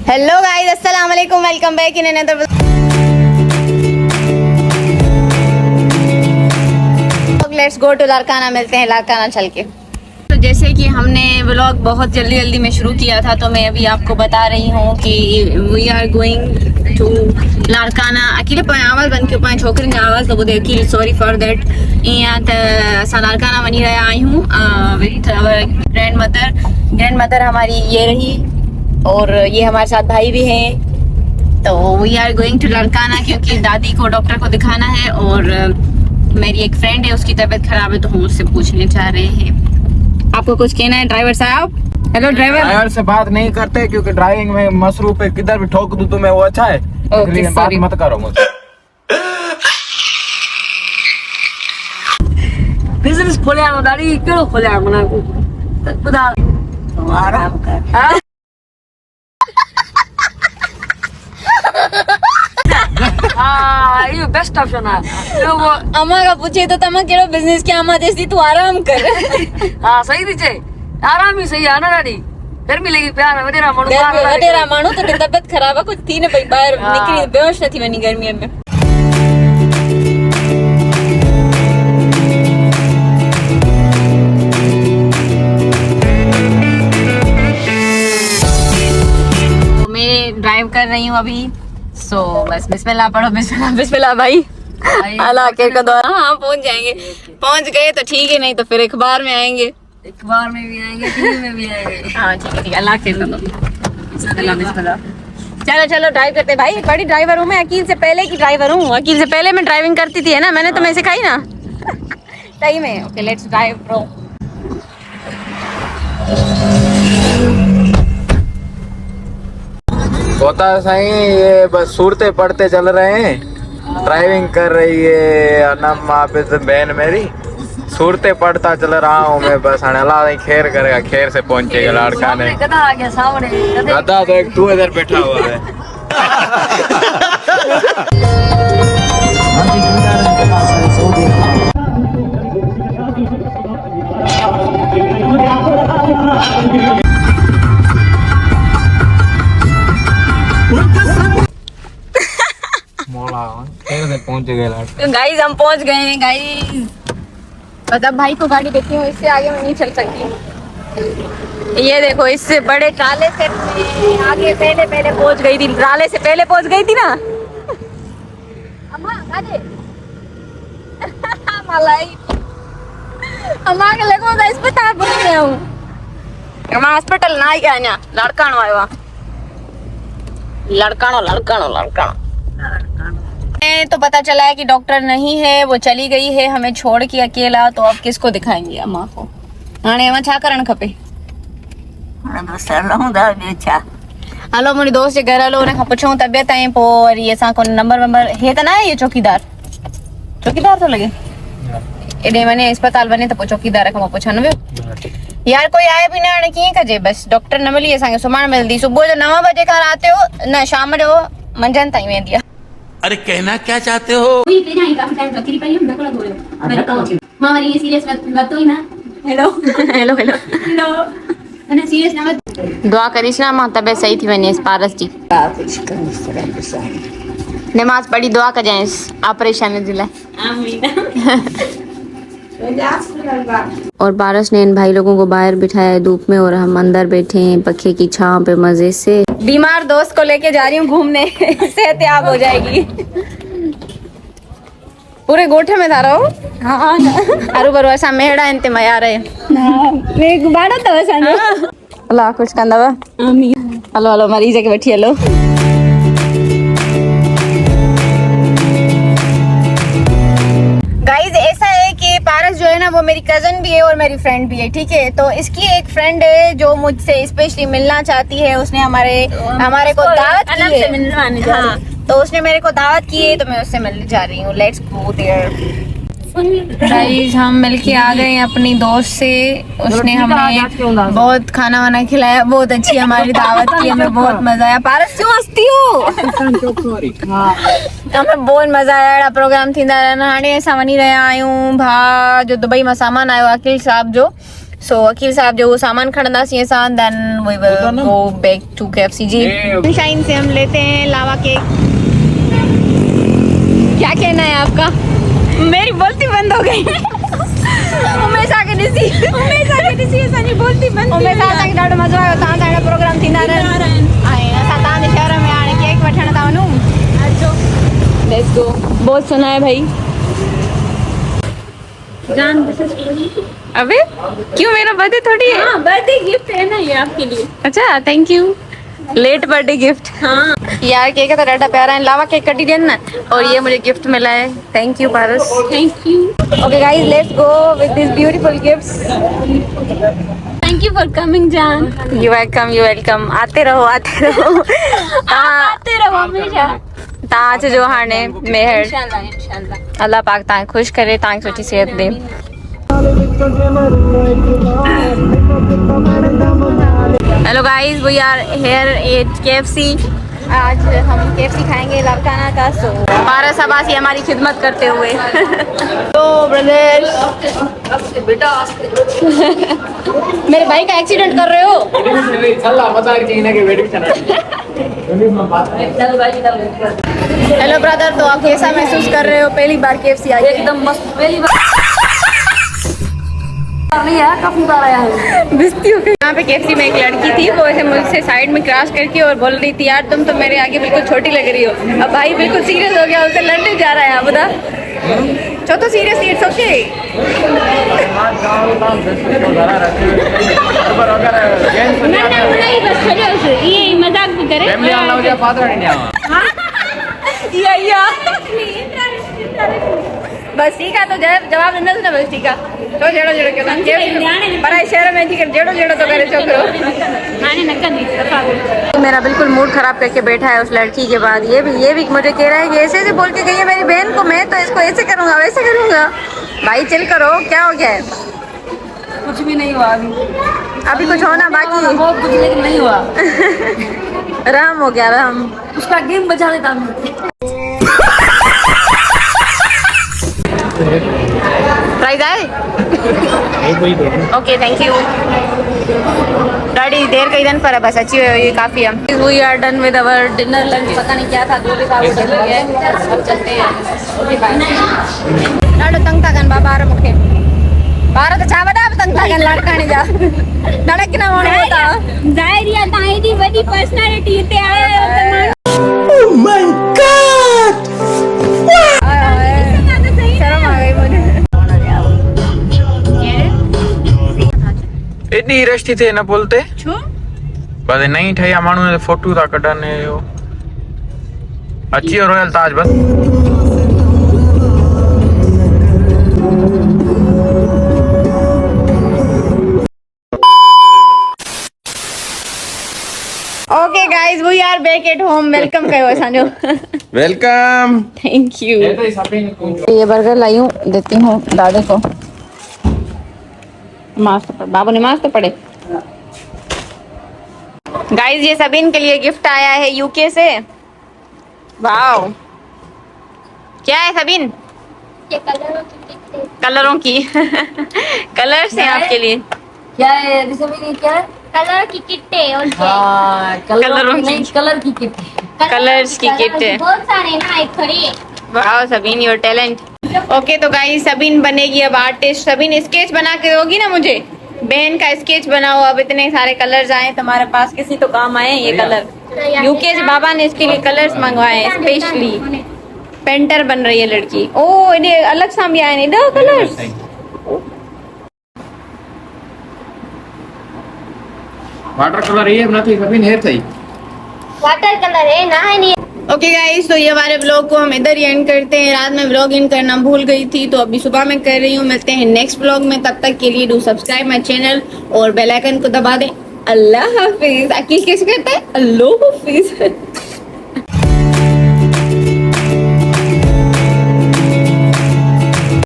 Hello guys, अस्सलाम वालेकुम, welcome back in another. Let's go to Larkana, मिलते हैं लारकाना चल के। तो जैसे कि हमने व्लॉग बहुत जल्दी जल्दी में शुरू किया था, तो मैं अभी आपको बता रही हूँ कि we are going to Larkana. अकेले आवाज़ बन के पाए छोकरी ने आवाज़ तो ॿुधे, अकेले सॉरी फॉर दैट। यहाँ त असां लारकाना वञी रहिया आहियूं विथ आवर ग्रैंड मदर हमारी ये रही, और ये हमारे साथ भाई भी हैं। तो we are going to Larkana क्योंकि दादी को डॉक्टर को दिखाना है, और मेरी एक फ्रेंड है, उसकी तबीयत खराब है, तो हम उससे पूछने चाह रहे हैं। आपको कुछ कहना है ड्राइवर साहब? हेलो ड्राइवर से बात नहीं करते क्योंकि ड्राइविंग में मसरूफ है, किधर भी ठोक दूं तुम्हें वो अच्छा है। ओके, बात मत करो मुझसे। बिजनेस खोले दादी केड़ो खोले मना को खुदा आराम कर। हाँ ये बेस्ट ऑप्शन है। वो अम्मा का पूछे तो तमा केड़ो बिजनेस के अम्मा जैसी तू आराम कर। हाँ सही दीचे, आराम ही सही है ना दादी। गर्मी लगी प्यार वडेरा मानू तो तबियत खराब है, कुछ थी न भाई, बाहर निकली बेहोश न थी वनी गर्मी में। मैं ड्राइव कर रही हूँ अभी, सो बस बिस्मिल्लाह पढ़ो, बिस्मिल्लाह बिस्मिल्लाह भाई। अल्लाह के द्वारा हाँ पहुँच जाएंगे। पहुँच गए तो ठीक है, नहीं तो फिर अखबार में आएंगे, अखबार में भी आएंगे, टीवी में भी आएंगे। हाँ ठीक है, अल्लाह के द्वारा। चलो चलो ड्राइव करते भाई। बड़ी ड्राइवर हूँ मैं, अकील से पहले की ड्राइवर हूँ। अकील से पहले मैं ड्राइविंग करती थी, है ना, मैंने तुम्हें सिखाई ना। सही में। Okay let's drive bro. होता सही, ये बस सूरतें पढ़ते चल रहे हैं। ड्राइविंग कर रही है अनम आबिद बहन मेरी, सूरतें पढ़ता चल रहा हूँ मैं। बस अल्लाह खैर करेगा, खैर से पहुंचेगा लारकाने। गधा आ गया सामने, गधा तो एक तू इधर बैठा हुआ है। पहुंच गए तो गाइस हम पहुंच गए हैं गाइस। मतलब भाई को गाड़ी देखती हूँ, इससे आगे मैं नहीं चल सकती। ये देखो, इससे बड़े ट्राले से आगे पहले पहुंच गई थी, ट्राले से पहले पहुंच गई थी ना। अम्मा गाड़ी मलाई अम्मा के लगो दा अस्पताल पहुंच गया हूँ। अम्मा हॉस्पिटल ना गया ना, लड़कानो आयो, लड़कानो तो पता चला है कि डॉक्टर नहीं है, वो चली गई है हमें छोड़ के अकेला। तो अब किसको दिखाएंगे अम्मा को? हाणे अम्मा छा करण खपे? हलो मुझे दोस्त जे घर हलो, उन खां पुछूं तबियत ऐं पोइ वरी असां को नंबर वंबर। हे त ना आहे ये चौकीदार तो लगे एॾे वञे अस्पताल वञे त पोइ चौकीदार खां पुछण वियो। यार कोई आए भी ना, हाणे कीअं कजे? बस डॉक्टर न मिली असांखे सुम्हण मिलंदी। सुबुह जो 9 बजे खां राति जो न शाम जो मंझंदि ताईं वेंदी आहे। अरे कहना क्या चाहते हो? दुआ करीस ना मां तबियत सही थी वञेसि पारस जी। नमाज पढ़ी दुआ कजाएंसि ऑपरेशन जे लाइ। और पारस ने इन भाई लोगों को बाहर बिठाया है धूप में, और हम अंदर बैठे हैं पंखे की छांव पे मजे से। बीमार दोस्त को लेके जा रही हूँ घूमने, सेहतयाब हो जाएगी। पूरे गोठे में था रहो। हाँ अरु बरु असां मेहड़ा इन ते मया रहे। मैं बाड़ा तो असां अल्लाह खुश कंदव। आमीन। हलो हलो मरीज के बैठी हलो। गाइस ऐसा है कि पारस जो है ना, वो मेरी कजन भी है और मेरी फ्रेंड भी है, ठीक है। तो इसकी एक फ्रेंड है जो मुझसे स्पेशली मिलना चाहती है। उसने हमारे को दावत की है। हाँ, तो उसने मेरे को दावत की है, तो मैं उससे मिलने जा रही हूँ। Let's go there. गाइस हम मिलके आ गए हैं अपनी दोस्त से। उसने हमें बहुत खाना वाना खिलाया, बहुत अच्छी हमारी दावत की, हमें बहुत मजा आया। पारस क्यों हंसती हो? हमें बहुत मजा आया। अहिड़ा प्रोग्राम थींदा रहनि। हाणे असां वञी रहिया आहियूं भा जो दुबई मां सामान आयो अकील साहब जो, सो वकील साहब जो वो सामान खरीदना सी सान then we will go back to KFC जी। सनशाइन से हम लेते हैं लावा केक। क्या कहना है आपका? मेरी बोलती बंद हो गई। उमेश आके ॾिसी असांजी बोलती बंद। उमेश असांखे ॾाढो मज़ो आयो। तव्हां सां प्रोग्राम थींदा रहनि ऐं असां तव्हांजे शहर में हाणे केक वठण था वञूं। Let's go. बहुत सुना है भाई। जान अबे क्यों, मेरा बर्थडे थोड़ी है। हाँ बर्थडे गिफ्ट है ना ये आपके लिए। अच्छा thank you. Late birthday gift. हाँ यार केक तो ॾाढा प्यारा है। लावा केक कटी ॾियनि ना और ये मुझे गिफ्ट मिला है। Thank you Paras. Thank you. Okay guys let's go with this beautiful gifts. Thank you for coming Jaan. You welcome. आते रहो आते रहो हमेशा। तव्हां अचिजो हाणे मेहर। इंशाल्लाह अल्लाह पाक तव्हांखे ख़ुशि करे, तव्हांखे सुठी सेहत दे। Hello guys we are here at KFC। आज हम KFC खाएंगे लारकाना का। सो पारस अब्बासी हमारी खिदमत करते हुए। तो ब्रदर्स मेरे भाई का एक्सीडेंट कर रहे हो। हेलो ब्रदर, तो आप कैसा महसूस कर रहे हो? पहली बार KFC आई? एकदम मस्त। पहली बार नहीं आया, काफी बार आया हूँ। बिस्ती हो गई। यहाँ पे KFC में एक लड़की थी, वो ऐसे मुझसे साइड में क्रॉस करके और बोल रही थी यार तुम तो मेरे आगे बिल्कुल छोटी लग रही हो। अब भाई बिल्कुल सीरियस हो गया, उसे लड़ने जा रहा है। बता चो तो सीरियस, इट्स ओके। ये मजाक भी करे। बस ठीक है, तो जवाब देना था ना। बस ठीक है तो जेड़ो जेड़ो के पर शहर में जी जेड़ो जेड़ो तो करे छोकरो। तो मेरा बिल्कुल मूड खराब करके बैठा है उस लड़की के बाद। ये भी मुझे कह रहा है कि ऐसे बोल के गई है मेरी बहन को, मैं तो इसको ऐसे करूँगा वैसे करूँगा। भाई चिल करो, क्या हो गया है? कुछ भी नहीं हुआ अभी कुछ होना बाकी। बहुत कुछ लेकिन नहीं हुआ। रहम हो गया, रहम। उसका गेम बचा देता मैं। प्राइज आए? Okay thank you. डैडी देर कई दिन पर है, बस अच्छी ये काफी है। We are done with our dinner lunch. पता नहीं क्या था, 2 बजे का ऑर्डर हो गया है। अब चलते हैं। Okay bye. ॾाढो तंग था कनि बाबा मूंखे। ॿार त छा वॾा बि तंग था कनि लाड़काणे जा। ॾाढा किना माण्हू था। ज़ाहिर आहे तव्हां एॾी वॾी पर्सनैलिटी हिते आया आहियो त माण्हू शर्म आ गई मुझे। एॾी रश थी थिए न बोलते बस नहीं ठहिया माण्हू ने फोटो था कढनि। अची वियो रॉयल ताज बस। Okay guys we are back at home. Welcome कयो असांजो। वेलकम। Thank you. ये बर्गर लाई हूँ, देती हूँ दादे को। मास्क तो बाबू ने मास्क तो पड़े। गाइस ये सबीन के लिए गिफ्ट आया है UK से। वाओ क्या है सबीन? ये कलरों की कलर्स हैं आपके लिए। क्या है रिसमी क्या है? कलर की किट है और हाँ कलरों की। नहीं कलर की किट है। कलर्स की किट है। बहुत सारे ना एक खड़ी। Wow Sabeen your talent. Okay तो गाइस सबीन बनेगी अब आर्टिस्ट। सबीन स्केच बना के दोगी ना मुझे? बहन का स्केच बनाओ। अब इतने सारे कलर्स आए तुम्हारे पास, किसी तो काम आए ये कलर। UK से बाबा ने इसके लिए कलर्स मंगवाए हैं स्पेशली। पेंटर बन रही है लड़की। ओ इन्हें अलग सा भी आए नहीं कलर्स। वाटर कलर ये નથી સબીન હેર થઈ। वाटर कलर है ना है नहीं। ओके गाइस तो ये हमारे ब्लॉग को हम इधर ही एंड करते हैं। रात में व्लॉग इन करना भूल गई थी तो अभी सुबह में कर रही हूँ। मिलते हैं नेक्स्ट व्लॉग में, तब तक के लिए डू सब्सक्राइब माय चैनल और बेल आइकन को दबा दें। अल्लाह हाफिज। अकील कैसे कहता है? अल्लाह हाफिज।